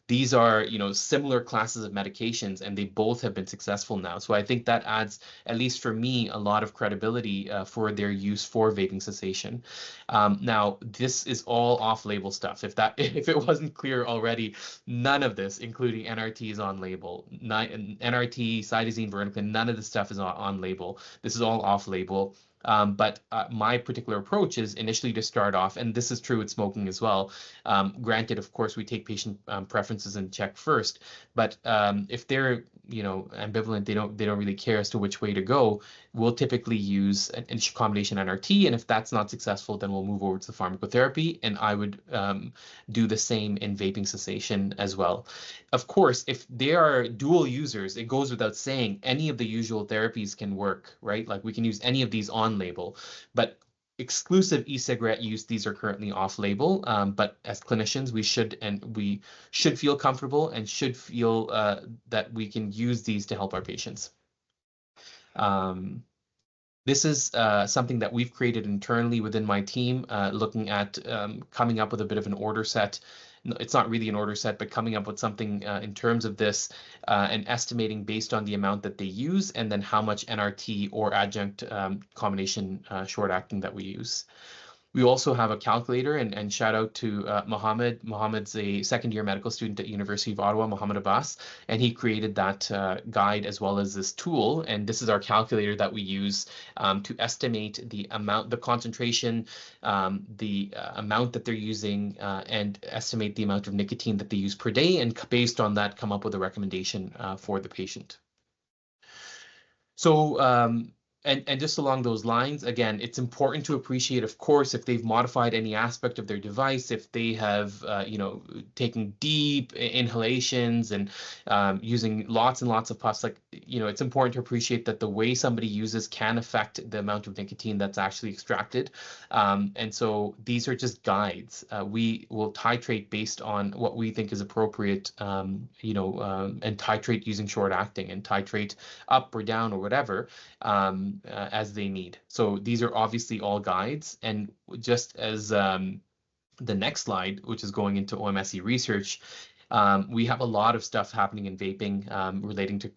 [SPEAKER 2] These are, similar classes of medications, and they both have been successful now. So I think that adds, at least for me, a lot of credibility for their use for vaping cessation. Now, this is all off-label stuff. If it wasn't clear already, none of this, including NRT, is on label. NRT, cytosine, varenicline, none of this stuff is on label. This is all off-label. But my particular approach is initially to start off, and this is true with smoking as well. Granted, of course, we take patient preferences and check first, but if they're ambivalent, they don't really care as to which way to go, we'll typically use a combination NRT, and if that's not successful, then we'll move over to the pharmacotherapy, and I would do the same in vaping cessation as well. Of course, if they are dual users, it goes without saying any of the usual therapies can work, right? Like we can use any of these on label, but exclusive e-cigarette use, these are currently off label, but as clinicians, we should feel comfortable and should feel that we can use these to help our patients. This is something that we've created internally within my team, looking at coming up with a bit of an order set. It's not really an order set, but coming up with something in terms of this and estimating based on the amount that they use and then how much NRT or adjunct combination short acting that we use. We also have a calculator, and shout out to Mohammed. Mohammed's a second-year medical student at University of Ottawa, Mohammed Abbas, and he created that guide as well as this tool. And this is our calculator that we use to estimate the amount, the concentration, the amount that they're using, and estimate the amount of nicotine that they use per day, and based on that, come up with a recommendation for the patient. So And just along those lines, again, it's important to appreciate, of course, if they've modified any aspect of their device, if they have, taken deep inhalations and using lots and lots of puffs. Like, it's important to appreciate that the way somebody uses can affect the amount of nicotine that's actually extracted. And so these are just guides. We will titrate based on what we think is appropriate, and titrate using short acting and titrate up or down or whatever as they need. So these are obviously all guides. And just as the next slide, which is going into OMSE research, we have a lot of stuff happening in vaping relating to,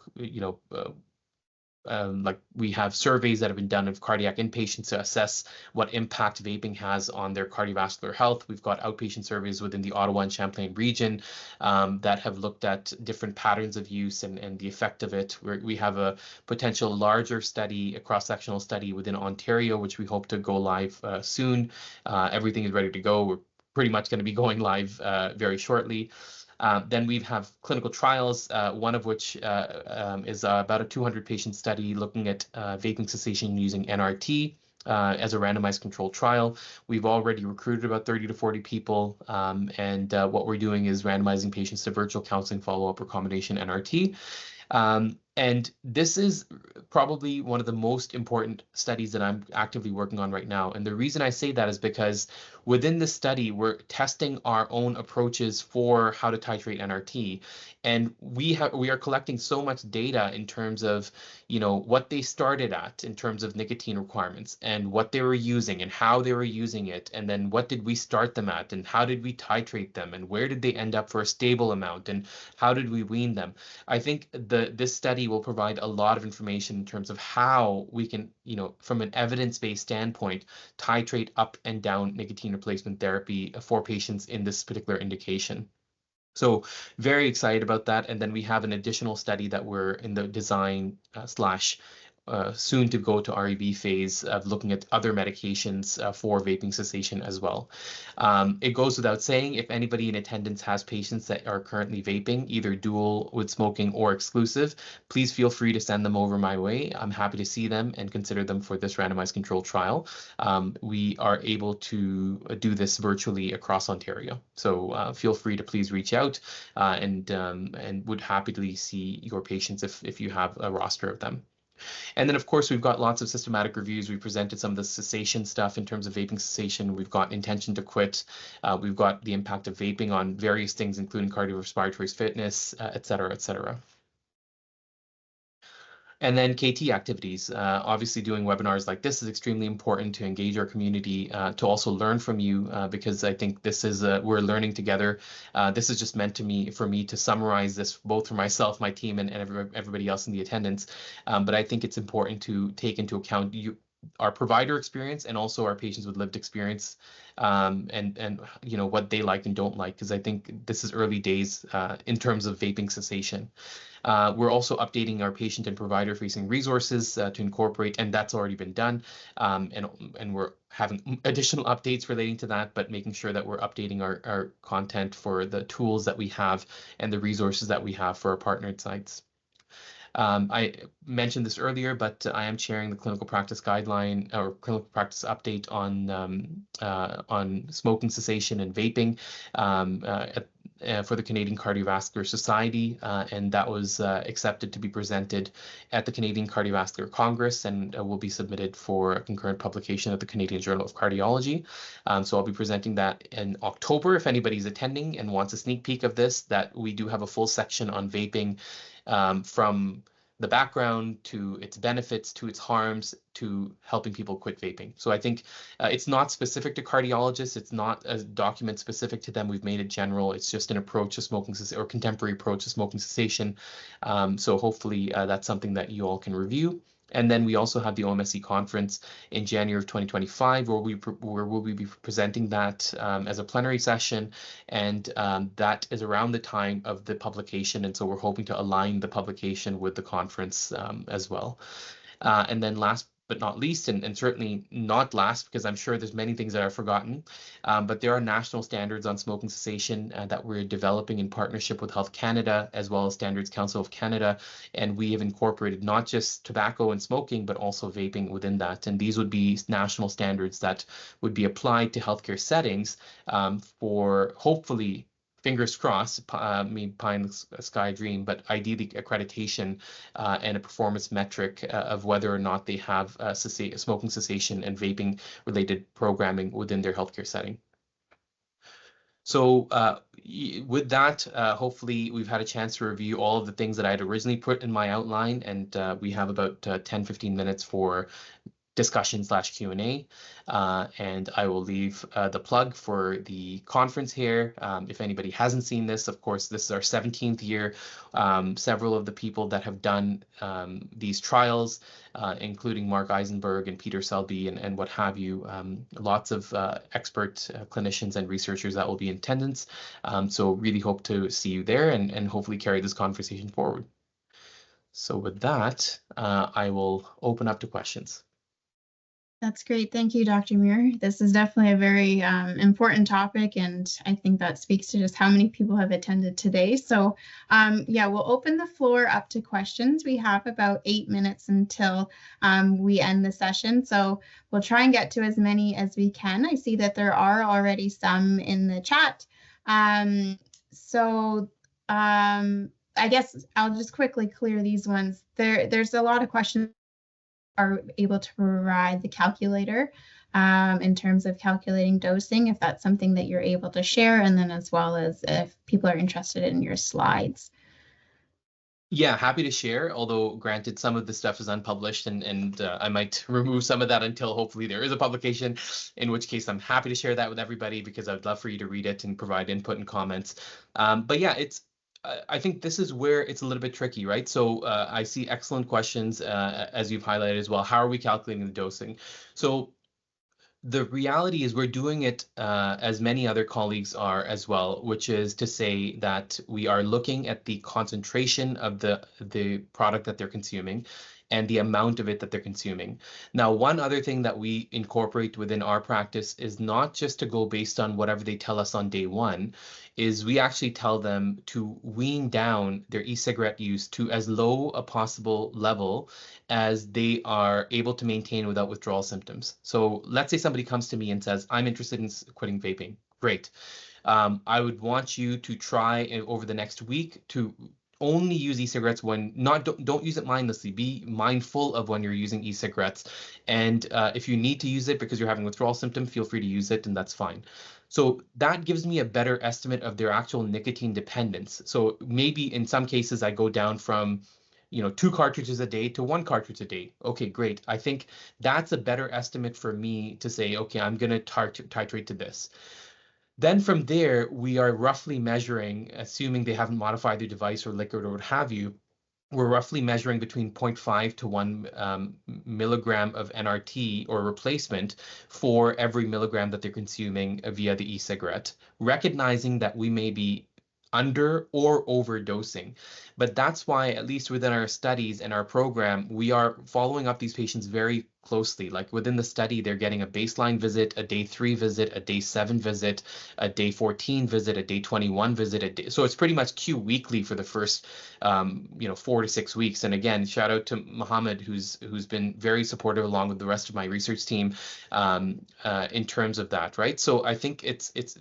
[SPEAKER 2] like we have surveys that have been done of cardiac inpatients to assess what impact vaping has on their cardiovascular health. We've got outpatient surveys within the Ottawa and Champlain region that have looked at different patterns of use and the effect of it. We have a potential larger study, a cross-sectional study within Ontario, which we hope to go live soon. Everything is ready to go. We're pretty much going to be going live very shortly. Then we have clinical trials, one of which is about a 200-patient study looking at vaping cessation using NRT as a randomized controlled trial. We've already recruited about 30 to 40 people, and what we're doing is randomizing patients to virtual counseling follow-up or combination NRT. And this is probably one of the most important studies that I'm actively working on right now. And the reason I say that is because within this study, we're testing our own approaches for how to titrate NRT. And we are collecting so much data in terms of, what they started at in terms of nicotine requirements and what they were using and how they were using it. And then what did we start them at and how did we titrate them and where did they end up for a stable amount and how did we wean them? I think this study will provide a lot of information in terms of how we can, from an evidence-based standpoint, titrate up and down nicotine replacement therapy for patients in this particular indication. So very excited about that. And then we have an additional study that we're in the design slash soon to go to REB phase of looking at other medications for vaping cessation as well. It goes without saying, if anybody in attendance has patients that are currently vaping, either dual with smoking or exclusive, please feel free to send them over my way. I'm happy to see them and consider them for this randomized controlled trial. We are able to do this virtually across Ontario. So feel free to please reach out and would happily see your patients if you have a roster of them. And then, of course, we've got lots of systematic reviews. We presented some of the cessation stuff in terms of vaping cessation. We've got intention to quit. We've got the impact of vaping on various things, including cardiorespiratory fitness, et cetera, et cetera. And then KT activities. Obviously, doing webinars like this is extremely important to engage our community, to also learn from you, because I think this is we're learning together. This is just meant for me to summarize this both for myself, my team, and everybody else in the attendance. But I think it's important to take into account our provider experience and also our patients with lived experience, and what they like and don't like, because I think this is early days in terms of vaping cessation. We're also updating our patient and provider facing resources to incorporate, and that's already been done. And we're having additional updates relating to that, but making sure that we're updating our content for the tools that we have and the resources that we have for our partnered sites. I mentioned this earlier, but I am chairing the clinical practice guideline or clinical practice update on smoking cessation and vaping for the Canadian Cardiovascular Society, and that was accepted to be presented at the Canadian Cardiovascular Congress and will be submitted for a concurrent publication at the Canadian Journal of Cardiology. So I'll be presenting that in October. If anybody's attending and wants a sneak peek of this, that we do have a full section on vaping, from the background to its benefits to its harms to helping people quit vaping. So I think it's not specific to cardiologists. It's not a document specific to them. We've made it general. It's just an approach to smoking cessation or contemporary approach to smoking cessation. So hopefully that's something that you all can review. And then we also have the OMSE conference in January of 2025, where we'll be presenting that as a plenary session, and that is around the time of the publication. And so we're hoping to align the publication with the conference as well. And then last but not least, and certainly not last, because I'm sure there's many things that I've forgotten, but there are national standards on smoking cessation that we're developing in partnership with Health Canada, as well as Standards Council of Canada, and we have incorporated not just tobacco and smoking, but also vaping within that. And these would be national standards that would be applied to healthcare settings for hopefully, fingers crossed, pie in the sky dream, but ideally accreditation and a performance metric of whether or not they have smoking cessation and vaping related programming within their healthcare setting. So with that, hopefully we've had a chance to review all of the things that I had originally put in my outline, and we have about 10-15 minutes for discussion/Q&A, and I will leave the plug for the conference here. If anybody hasn't seen this, of course, this is our 17th year. Several of the people that have done these trials, including Mark Eisenberg and Peter Selby and what have you, lots of expert clinicians and researchers that will be in attendance. So really hope to see you there and hopefully carry this conversation forward. So with that, I will open up to questions.
[SPEAKER 1] That's great. Thank you, Dr. Muir. This is definitely a very important topic, and I think that speaks to just how many people have attended today. So yeah, we'll open the floor up to questions. We have about 8 minutes until we end the session, so we'll try and get to as many as we can. I see that there are already some in the chat. I guess I'll just quickly clear these ones. There's a lot of questions are able to provide the calculator in terms of calculating dosing, if that's something that you're able to share, and then as well as if people are interested in your slides.
[SPEAKER 2] Yeah, happy to share, although granted some of the stuff is unpublished and I might remove some of that until hopefully there is a publication, in which case I'm happy to share that with everybody because I would love for you to read it and provide input and comments. But yeah, I think this is where it's a little bit tricky, right? So I see excellent questions as you've highlighted as well. How are we calculating the dosing? So the reality is we're doing it as many other colleagues are as well, which is to say that we are looking at the concentration of the product that they're consuming and the amount of it that they're consuming. Now, one other thing that we incorporate within our practice is not just to go based on whatever they tell us on day one, is we actually tell them to wean down their e-cigarette use to as low a possible level as they are able to maintain without withdrawal symptoms. So let's say somebody comes to me and says, I'm interested in quitting vaping. Great. I would want you to try over the next week to only use e-cigarettes when don't use it mindlessly. Be mindful of when you're using e-cigarettes, and if you need to use it because you're having withdrawal symptom, feel free to use it, and that's fine. So that gives me a better estimate of their actual nicotine dependence. So maybe in some cases I go down from 2 cartridges a day to 1 cartridge a day. Okay, great. I think that's a better estimate for me to say, okay, I'm going to titrate to this. Then from there, we are roughly measuring, assuming they haven't modified their device or liquid or what have you, we're roughly measuring between 0.5 to 1 milligram of NRT or replacement for every milligram that they're consuming via the e-cigarette, recognizing that we may be under or overdosing. But that's why, at least within our studies and our program, we are following up these patients very closely. Like within the study, they're getting a baseline visit, a day 3 visit, a day 7 visit, a day 14 visit, a day 21 visit. So it's pretty much Q weekly for the first 4 to 6 weeks. And again, shout out to Mohammed, who's been very supportive along with the rest of my research team in terms of that, right? So I think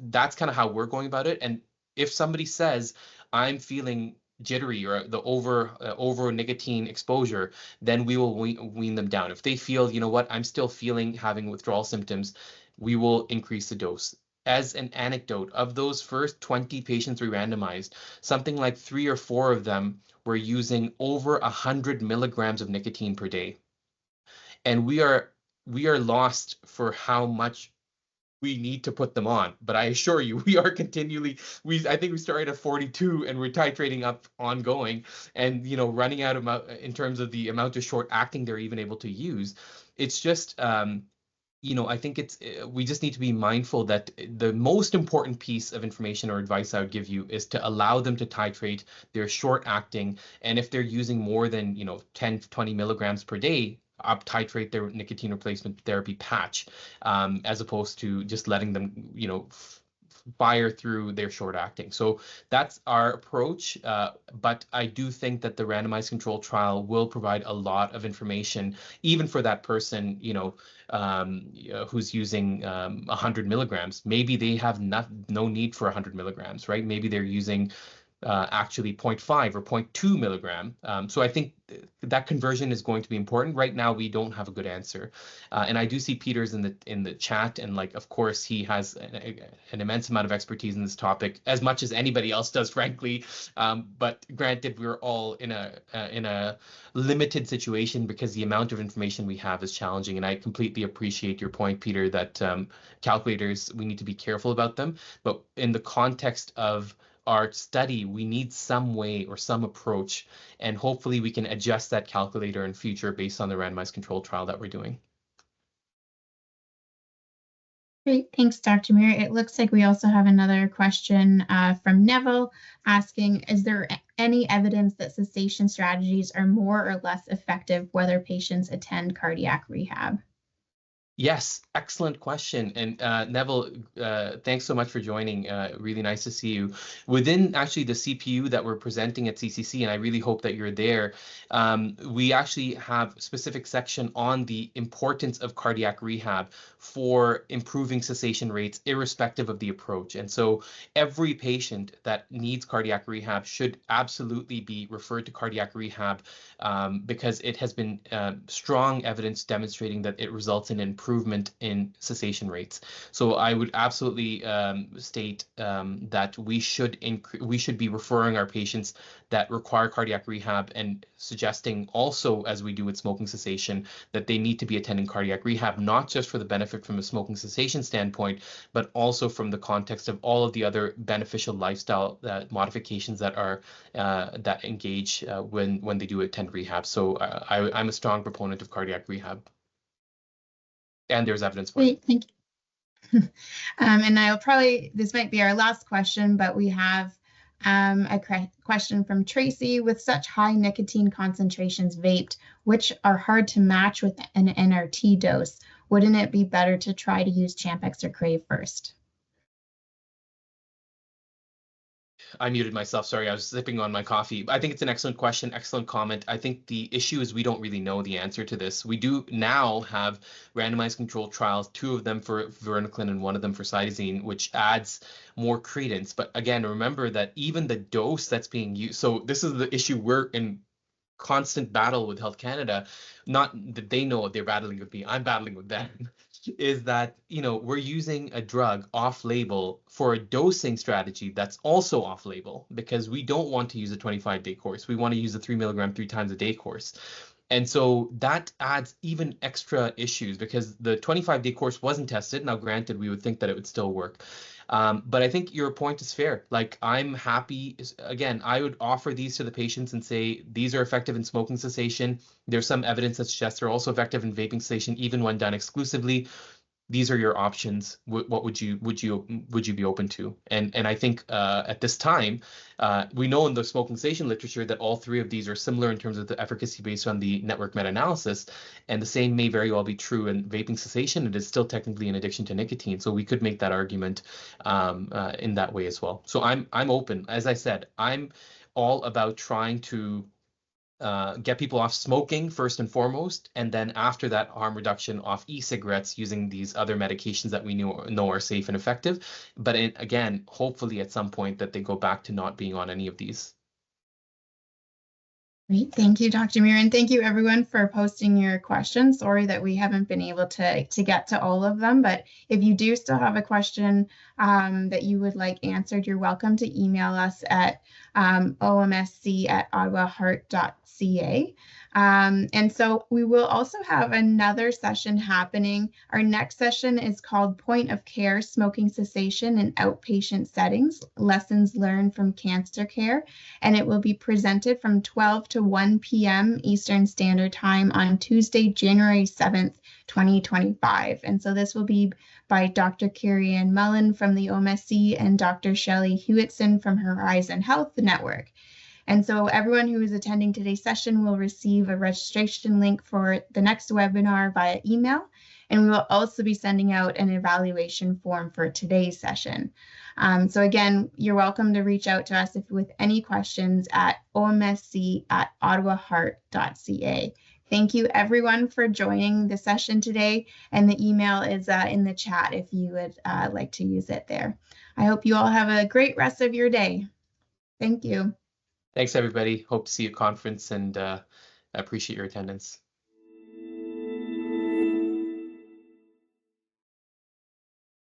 [SPEAKER 2] that's kind of how we're going about it. And if somebody says, I'm feeling jittery or the over nicotine exposure, then we will wean them down. If they feel, you know what, I'm still having withdrawal symptoms, we will increase the dose. As an anecdote, of those first 20 patients we randomized, something like 3 or 4 of them were using over 100 milligrams of nicotine per day. And we are lost for how much we need to put them on. But I assure you, we are continually, I think we started at 42 and we're titrating up ongoing and, running out of in terms of the amount of short acting they're even able to use. It's just, I think we just need to be mindful that the most important piece of information or advice I would give you is to allow them to titrate their short acting. And if they're using more than, 10, 20 milligrams per day, up titrate their nicotine replacement therapy patch, as opposed to just letting them, fire through their short acting. So that's our approach. But I do think that the randomized control trial will provide a lot of information, even for that person, who's using 100 milligrams. Maybe they have no need for 100 milligrams, right? Maybe they're using actually 0.5 or 0.2 milligram. So I think that conversion is going to be important. Right now, we don't have a good answer. And I do see Peter's in the chat, and of course, he has an immense amount of expertise in this topic, as much as anybody else does, frankly. But granted, we're all in a limited situation because the amount of information we have is challenging. And I completely appreciate your point, Peter, that calculators, we need to be careful about them. But in the context of our study, we need some way or some approach, and hopefully we can adjust that calculator in future based on the randomized control trial that we're doing.
[SPEAKER 1] Great, thanks, Dr. Muir. It looks like we also have another question from Neville asking, is there any evidence that cessation strategies are more or less effective whether patients attend cardiac rehab?
[SPEAKER 2] Yes, excellent question. And Neville, thanks so much for joining. Really nice to see you. Within actually the CPU that we're presenting at CCC, and I really hope that you're there, we actually have a specific section on the importance of cardiac rehab for improving cessation rates, irrespective of the approach. And so every patient that needs cardiac rehab should absolutely be referred to cardiac rehab, because it has been strong evidence demonstrating that it results in improvement in cessation rates. So I would absolutely state that we should be referring our patients that require cardiac rehab, and suggesting also, as we do with smoking cessation, that they need to be attending cardiac rehab, not just for the benefit from a smoking cessation standpoint, but also from the context of all of the other beneficial lifestyle modifications that are that engage when they do attend rehab. So I'm a strong proponent of cardiac rehab, and there's evidence for it.
[SPEAKER 1] Great, thank you. And this might be our last question, but we have a question from Tracy. With such high nicotine concentrations vaped, which are hard to match with an NRT dose, wouldn't it be better to try to use Champix or Crave first?
[SPEAKER 2] I muted myself. Sorry, I was sipping on my coffee. I think it's an excellent question, excellent comment. I think the issue is we don't really know the answer to this. We do now have randomized controlled trials, 2 of them for varenicline and 1 of them for cytosine, which adds more credence. But again, remember that even the dose that's being used, so this is the issue we're in constant battle with Health Canada, not that they know they're battling with me, I'm battling with them, is that, we're using a drug off-label for a dosing strategy that's also off-label, because we don't want to use a 25-day course. We want to use a 3 milligram 3 times a day course. And so that adds even extra issues, because the 25-day course wasn't tested. Now, granted, we would think that it would still work. But I think your point is fair. I'm happy, again, I would offer these to the patients and say, these are effective in smoking cessation. There's some evidence that suggests they're also effective in vaping cessation, even when done exclusively. These are your options. What would you be open to? And I think at this time, we know in the smoking cessation literature that all 3 of these are similar in terms of the efficacy based on the network meta-analysis, and the same may very well be true in vaping cessation. It is still technically an addiction to nicotine, so we could make that argument in that way as well. So I'm open. As I said, I'm all about trying to get people off smoking first and foremost, and then after that, harm reduction off e-cigarettes using these other medications that we know are safe and effective. But again, hopefully at some point that they go back to not being on any of these.
[SPEAKER 1] Great, thank you, Dr. Muir, and thank you everyone for posting your questions. Sorry that we haven't been able to get to all of them, but if you do still have a question that you would like answered, you're welcome to email us at omsc@ottawaheart.ca. And so we will also have another session happening. Our next session is called Point of Care Smoking Cessation in Outpatient Settings, Lessons Learned from Cancer Care, and it will be presented from 12 to 1 p.m. Eastern Standard Time on Tuesday, January 7th, 2025. And so this will be by Dr. Carrie-Ann Mullen from the OMSC and Dr. Shelley Hewitson from Horizon Health Network. And so everyone who is attending today's session will receive a registration link for the next webinar via email. And we will also be sending out an evaluation form for today's session. So again, you're welcome to reach out to us with any questions at omsc@ottawaheart.ca. Thank you everyone for joining the session today, and the email is in the chat if you would like to use it there. I hope you all have a great rest of your day. Thank you.
[SPEAKER 2] Thanks, everybody. Hope to see you at conference, and appreciate your attendance.